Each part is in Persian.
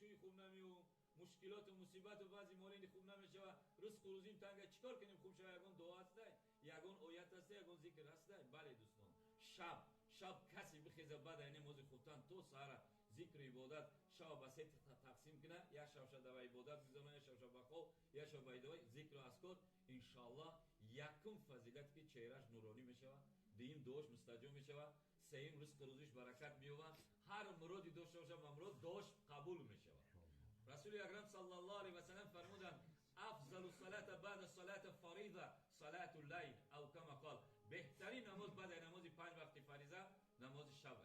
شوی خوب نمیو مشکلات و مصیبت و بعضی مالین خوب نمیشه و رزق و روزیم تنگه چیکار کنیم خوب شوه یگان دعا هست یگان آیت هست یگان ذکر هست بله دوستان شب کسی بخیزه بعد این موضوع خودتان تو سهر ذکر عبادت شب بسیط تقسیم کنه یک شب شد به عبادت بزنه یک شب به خواب یک شب به دعای ذکر و اذکار انشاءالله یکم فضیلت که چهرهش نورانی میشه دویم دعاش مستجاب میشه سوم رزق روزیش برکت میوه هر مرادی داشته باشه مراد دعاش قبول میشه رسول اکرم صلی الله علیه و سلم فرمودند افضل الصلاه بعد الصلاه فریضه صلاه اللیل او کما قال بهترین نماز بعد نماز 5 وقت فریضه نماز شب.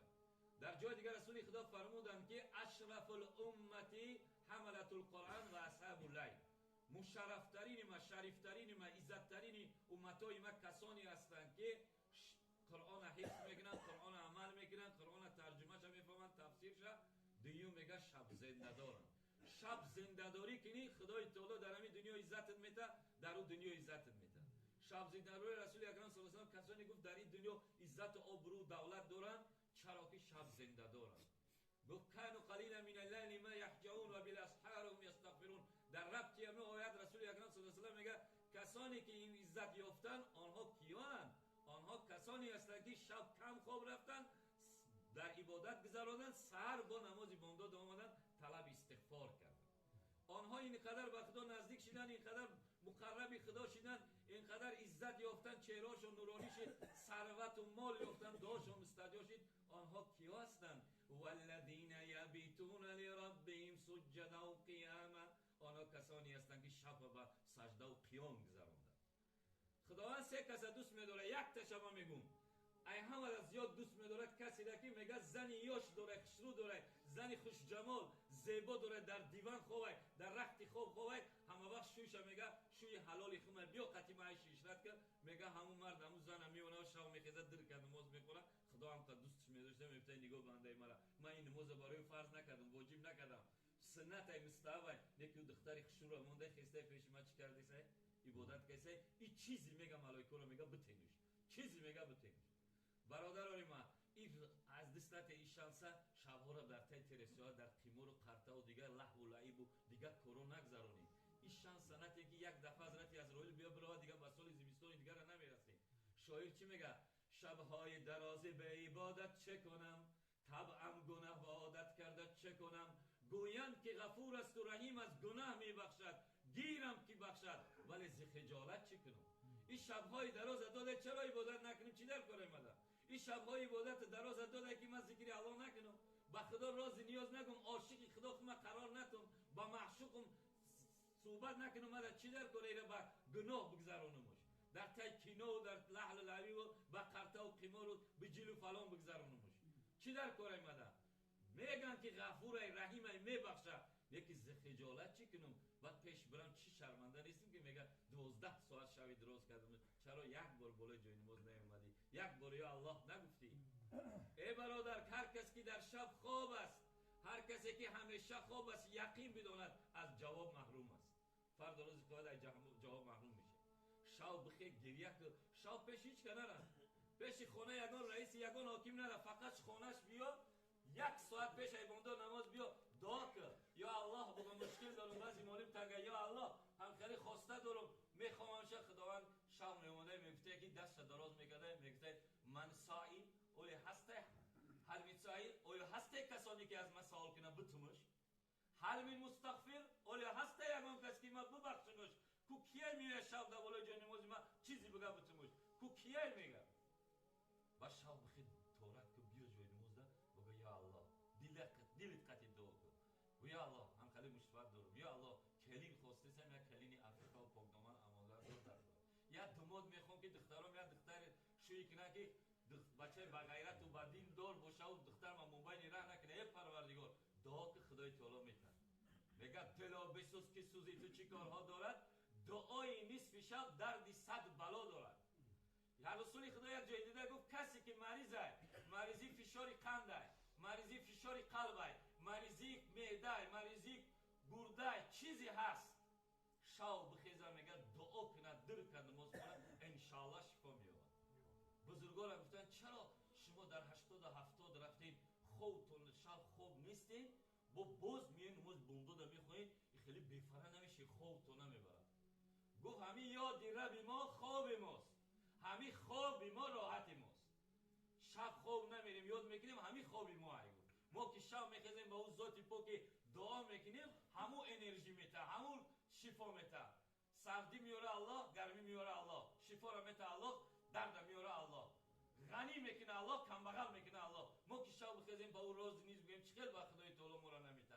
در جای دیگر رسول خدا فرمودند که اشرف الامه حملة القرآن و اصحاب اللیل مشرفترین ما شریفترین ما عزتترین امتای ما کسانی هستند که قرآن حفظ میکنن قرآن عمل میکنن قرآن ترجمه شو میفهمن تفسیرش دیو میگه شب زنده دارن شب زنده داری کنی خدای تعالی در همین دنیا عزتت میده در اون دنیا عزتت میده. شب زنده داری رسول اکرم صلی الله علیه و کسانی گفت در این دنیا عزت و آبرو دولت دارن چرا که شب زنده دارن. گفت کانوا قلیلا من الليل ما یهجعون و بالاسحار هم یستغفرون. در ربط همین آیت رسول اکرم صلی الله علیه و میگه کسانی که این عزت یافتن آنها کیان؟ آنها کسانی هستند که شب کم خواب رفتن در عبادت گذراندن سحر با نماز بامداد آمدن طلب استغفار کردن. آنها اینقدر به خدا نزدیک شدن اینقدر مقرب خدا شدن اینقدر عزت یافتن چهرهاشون نورانی شد ثروت و مال یافتن دعاشون مستجاب شد. آنها کیا هستند؟ والذین یبیتون لربهم سجدا و قیاما. آنها کسانی هستند که شب به سجده و قیام گذراندن. خداوند سه کس دوست می‌داره یک تاشو میگم ای همه از زیاد دوست می‌داره کسی را که میگه زنی یاش داره خشرو داره زنی خوش جمال زیبا داره در دیوان خوابه در رخت خواب خوابه همه وقت شویش میگه شوی حلال خمر بیا قطعی معیش اشرت کرد میگه همون مرد همون زن میونه و شب میخیزه در کرد نماز میخوره. خدا هم که دوستش می‌داشته میگه نگاه بنده مرا من این نماز برای فرض نکردم واجب نکردم سنت مستحب یکی دختری خشرو مونده خسته پیش ما چی کردی سه عبادت کیسه این چیزی میگه ملائکه رو میگه بتینوش چیزی میگه بتینوش. برادران ما این از دستت این شانسه شبها را در تای ترسی‌ها در قمار و قرطه و دیگر لهو و لعب و دیگر کرو نگذرانید. این شانس سنتی که یک دفعه حضرت عزرائیل بیا برای دیگر به سال زمستان دیگر نمیرسید. شاعر چی میگه؟ شبهای درازی به عبادت چه کنم طبعم گناه و عادت کرده چه کنم گویند که غفور است و رحیم از گناه میبخشد گیرم که بخشد ولی ز خجالت چه کنم. این شبهای دراز داده چرا عبادت نکنیم چی در کار اومده؟ این شبهای عبادت دراز داده که من ذکر الله نکنم با خدا راز نیاز نگم عاشق خدا خودم قرار نتم با معشوقم صحبت نکنم من چی در کار ایره با گناه بگذرانمش در تای کینه و در لحل لعبی و با قرطه و قمار و بجیل و فلان بگذرانمش چی در کار اومده؟ میگن که غفور ای رحیم ای میبخشه یکی ز خجالت چی کنم بعد پیش برم چی شرمنده نیستیم که میگه 12 ساعت شب دراز کردم چرا یک بار بالای جای نماز نیومدی یک بار یا الله نگفتی؟ ای برادر هر کس که در شب خواب است هر کسی که همیشه خواب است یقین بداند از جواب محروم است. فردا روز قیامت جواب محروم میشه. شب بخیر گریه کن شب پیش هیچ کنه پیش خونه یگان رئیس یگان حاکم نره فقط خونش بیا یک ساعت پیش ایبانده نماز بیا دعا کن یا الله بگم مشکل دارم بعضی مالیم تنگه یا الله هم خیلی خواسته دارم میخوام همشه خداوند شب میمونه میفته که دست دراز میکرده میگه من سائل اولی هسته هل می سائل اولی هسته کسانی که از من سوال کنه بتمش هل می مستغفر اولی هسته یگان کسی که من ببخشمش کو کیه میره شب در بالای جای نماز من چیزی بگه بتمش کو کیه میگه با شب بخیر تورات که بیا جای نماز ده بگو یا الله دلت قطع دعا کن و یا الله هم خیلی مشفت دارم یا الله کلین خواسته سم یا کلین افریقا و پاکدامن اماندار دار یا دماد میخوام که دخترام یا دختر شوی کنه که بچه با غیرت و با دین دار باشه و دختر ما موبایل راه نکنه ای پروردگار دعا که خدای تعالی میکنه میگه دلا بسوز که سوزی تو چی کارها دارد دعای نصف شب دردی 100 بلا دارد. یا رسول خدا یک جای دیده گفت کسی که مریضه مریضی فشار قند است مریضی فشار قلب است مریضی معده مریضی گرده چیزی هست شب بخیزه میگه دعا کنه در کنه نماز کنه ان شاء الله شفا میاد. بزرگان گفتن چرا شما در 80 و 70 رفتین خوبتون شب خوب نیستین با باز میان نماز کشی خواب تو نمیبرد. گفت همین یاد رب ما خواب ماست، همین خواب ما راحت ماست. شب خواب نمیریم یاد میکنیم همین خواب ما ایگو. ما که شب میخیزیم با اون ذاتی پاک دعا میکنیم همون انرژی میته، همون شفا میته. سردی میاره الله، گرمی میاره الله، شفا را میته الله، درد میاره الله، غنی میکنه الله، کمبغل میکنه الله. ما که شب بخیزیم با اون راز نیز بگیم چخیل با خدای تعالی ما را نمیته.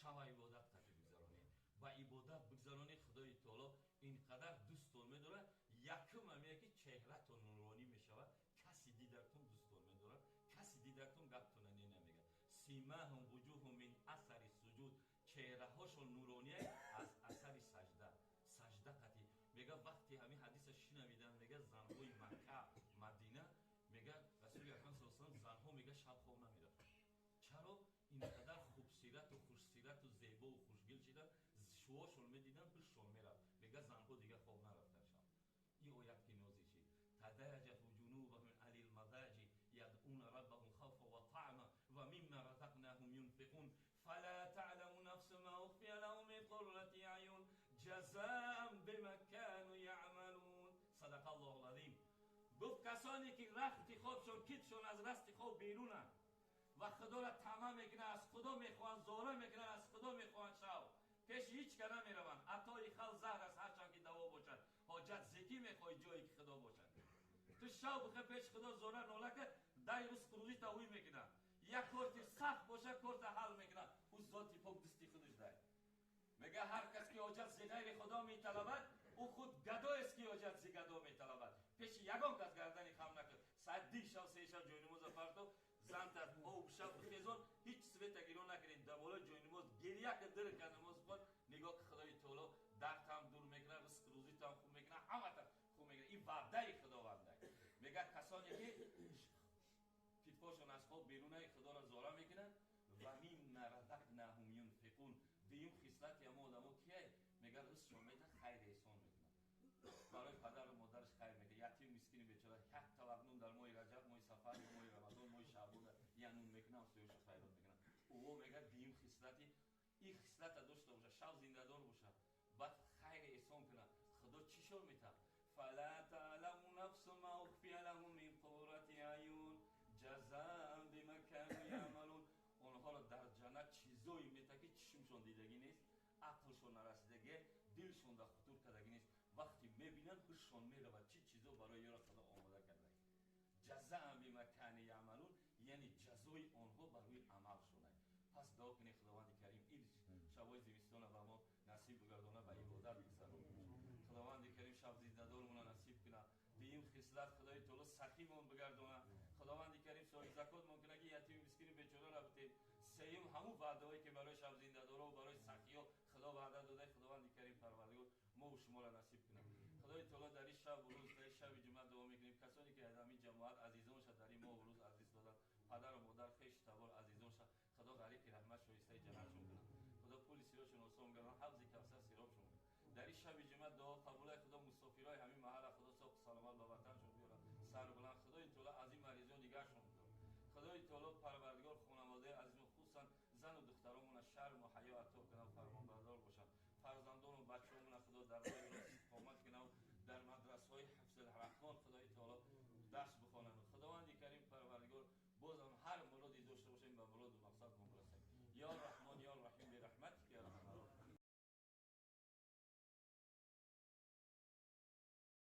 شب عبادت قطع بگذارانیم، با عبادت بگذارانیم. خدای تعالی اینقدر دوستون میداره. یکم هم میگه که چهرهتون نورانی میشود، کسی دیدرتون دوستون میداره، کسی دیدرتون گپتون نمیگه. سیماهم وجوههم من اثر سجود، چهره هاشون نورانیه از اثر سجده. سجده قطعی میگه وقتی همین حدیث شنویدن میگه زنهای مکه مدینه میگه رسول اکرم صلی الله علیه و آله زنها میگه شب خواب نمیرفت. چرا؟ اینقدر خوبصورت و خوشصورت و زیبا و خوشگل شدن، شوهاشون میدیدن خوششون میرفت. میگه زنها دیگه خواب نرفتن شب. این آیت که نازل شد تداجف جنوبهم علی المضاجع یدعون ربهم خوفا و طمعا و مما رزقناهم ينفقون فلا تعلم نفس ما اخفی لهم من قرة اعین جزاء بما كانوا يعملون. صدق الله العظیم. گفت کسانی که رخت خوابشون کیتشون از رست خواب بیرونن و خدا را طمع میکنن، از خدا میخوان، زاره میکنن، از خدا میخوان، شب پیش هیچ که نمیروند. عطای خل زهر است هرچند که دوا باشد، حاجت زکی میخوای جایی که خدا باشد. تو شب بخیر پیش خدا زاره ناله کرد، دای روز قروزی تاوی میکنن. یک کارتی سخت باشه کارت حل میکنن، او ذاتی پاک دستی خودش دای. میگه هر کس که حاجت ز غیر خدا میطلبد او خود گدا است که حاجت ز گدا میطلبد. پیش یگان کس گردنی خم نکرد. ساعت دی شب سه شب جای نماز فردا زن تا او شب خیزون هیچ سویت گیرون نکردین. در بالا جای نماز گریه که در که نماز خود نگاه که خدای تعالی درد هم دور میکنه، رزق روزی هم خوب میکنه، همه تا خوب میکنه. این وعده خداونده. میگه کسانی که کتفاشون از خواب بیرونه خدا را زاره میکنن و مما رزقناهم ينفقون. دیم خصلت هم آدمو کیه؟ میگه رزقشون میده، خیر احسان میکنن، برای پدر و مادرش خیر میکنه. یتیم مسکین بیچاره یک طبق در ماه رجب، ماه صفر، ماه رمضان، ماه شعبان یه نون میکنه، سویش خیرات میکنه. او میگه دیم خصلتی این خصلت داشته باشه، شب زنده دار باشه، بعد خیر احسان کنه. خدا چی شو میده؟ فلا تعلم نفس ما اخفی لهم من قرة اعین جزاء بما كانوا يعملون. اونها را در جنت چیزایی میده که چشمشون دیدگی نیست، عقلشون نرسیدگی، دلشون در خطور کردگی نیست. وقتی میبینن خوششون میرود چی چیزا برای یارا خدا آماده کرده. جزاء بما كانوا يعملون یعنی جزای آنها برای عمل شونه. پس دعا کنید خداوند کریم این شبای زمستان به ما نصیب بگردونه، به عبادت بگذرونه. خداوند کریم شب زنده‌دارمون نصیب کنه، دیم خصلت خدای تعالی سخیمون بگردونه. خداوند کریم صاحب زکات ممکنه که یتیم مسکین بیچاره را بده. سیم همون وعده‌ای که برای شب زنده‌دارا و برای سخیا خدا وعده داده، خداوند کریم پروردگار ما و شما را نصیب کنه. خدای تعالی در این شب و روز، در این شب جمعه دعا میکنیم کسانی که از همین جماعت عزیزان شد در این ماه و روز عزیز دادن، پدر و مادر خویش تبار عزیزان شد، خدا غریق رحمت شایسته جنتشون کنه. خدا پول سیراشون آسان کنه، حفظ کوثر سیرابشون کنه. در این شب جمعه دعا قبول خدا مسافرای همین محل خدا صاحب سلامت به وطنشون بیاره، سر بلند. خدای تعالی از این مریضان نگهشون داره. خدای تعالی پروردگار خانواده عزیز خصوصا زن و دخترامون شرم و حیا عطا کنه، فرمانبردار باشن. فرزندان و بچه‌مون خدا در راه